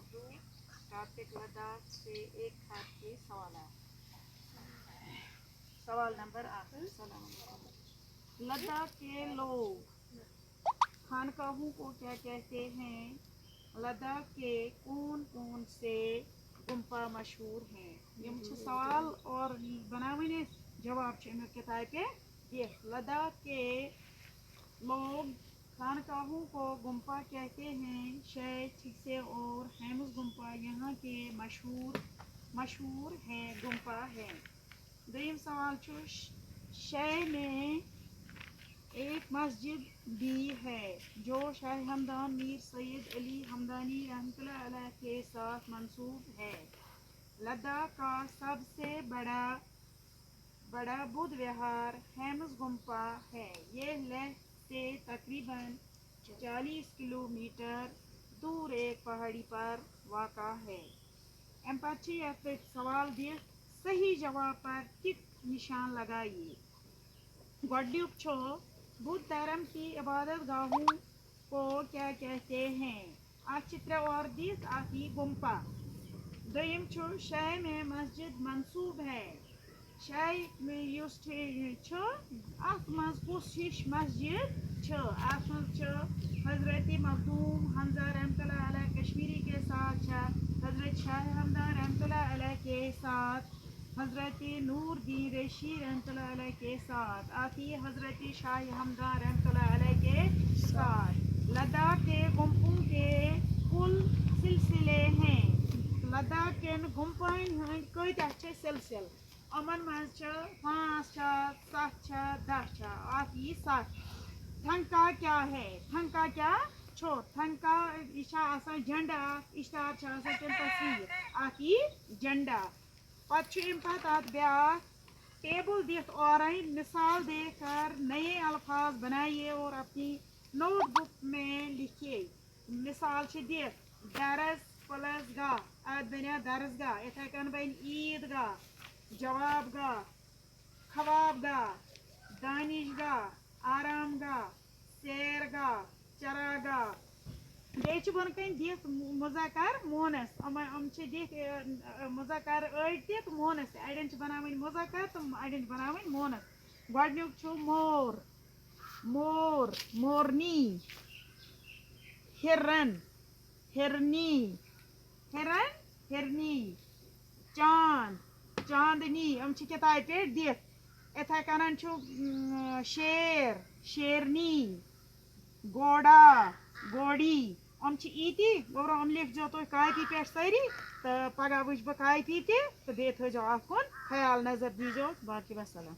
Urdu topic Ladakh سے ایک خط کے سوالات. سوال نمبر 8. لداخ کے لوگ خانقاہوں کو کیا کہتے ہیں؟ لداخ کے کون کون سے گمپا مشہور ہیں؟ یہ سوال اور بناوین جواب کتاب پہ یہ. لداخ کے لوگ خانقاہوں کو گمپا کہتے ہیں. شاید ٹھیک سے اور ہیمز گمپا یہاں کے مشہور ہیں گمپا ہے. دویم سوال شے میں ایک مسجد بھی ہے جو شاہ ہمدان میر سید علی ہمدانی رحمۃ اللہ علیہ کے ساتھ منسوب ہے. لداخ کا سب سے بڑا بدھ وہار ہیمز گمپا ہے. یہ لیہ سے تقریباً 40 کلومیٹر دور ایک پہاڑی پر واقع ہے. امپچی سوال دِتھ صحیح جواب پر ٹک نشان لگائیے. گۄڈنیُک چھُ بدھ دھرم کی عبادت گاہوں کو کیا کہتے ہیں؟ اتھ چھِ 3 اور دِتھ اکھ یی گمپا. دوٚیِم چھُ شے میں مسجد منصوب ہے. شے یُس چھُ اتھ منٛز کُس ہِش مسجد چھِ؟ اتھ منٛز چھِ حضرت مخدوم حمزہ رحمۃ اللہ علیہ کشمیری کے ساتھ چھِ حضرت شاہ ہمدان رحمۃ اللہ علیہ کے ساتھ حضرت نور الدین ریشی رحمۃ اللہ علیہ کے ساتھ آتی حضرت شاہ ہمدان رحمۃ اللہ علیہ کے ساتھ. لداخ کے گمپوں کے کل سلسلے ہیں. لداخ کٮ۪ن گمپن ہٕنٛدۍ کۭتیاہ چھِ سلسلہٕ؟ یِمن منٛز چھِ 5 چھا 7 چھا 10 چھا؟ اتھ یی 7. تھنکا کیا ہے؟ تھنکا کیا چھُ؟ تھنکا یہِ چھا آسان جھنڈٕ اکھ اشتہار چھِ آسان تِم تصویٖر اتھ یی جھنڈا. پتہٕ چھُ امہِ پتہٕ اتھ بیٛاکھ ٹیبل دِتھ اورَے مثال دے کر نئے الفاظ بنائیے اور اپنی نوٹ بک میں لکھیے. مثال چھِ دِتھ درس پلس گاہ اتھ بنیٛا درس گاہ. یِتھَے کٔنۍ بنہِ عید گاہ جواب گاہ خواب گاہ دانش گاہ آرام گاہ سیر گاہ چرا گاہ. بیٚیہِ چھِ بۄنہٕ کَنۍ دِتھ مُذکر مونس. یِم چھِ دِتھ مُذکر أڑۍ تہِ تہٕ مونس تہِ. اڑٮ۪ن چھِ بناوٕنۍ مُذکر تہٕ اڑٮ۪ن چھِ بناوٕنۍ مونس. گۄڈنیُک چھُ مور مورنی ہِرن ہِرنی ہِرنی. چاند چاندنی. یِم چھِ کِتابہِ پٮ۪ٹھ دِتھ. یِتھَے کٔنۍ چھُ شیر شیرنی گوڈا گوڈی. یِم چھِ یِتی اور یِم لیکھزیو تُہۍ کاپی پٮ۪ٹھ سٲری تہٕ پگاہ وٕچھِ بہٕ کاپی تہِ تہٕ بیٚیہِ تھٲیزیو اَتھ کُن خیال نظر دیٖزیو. باقٕے وَسلام.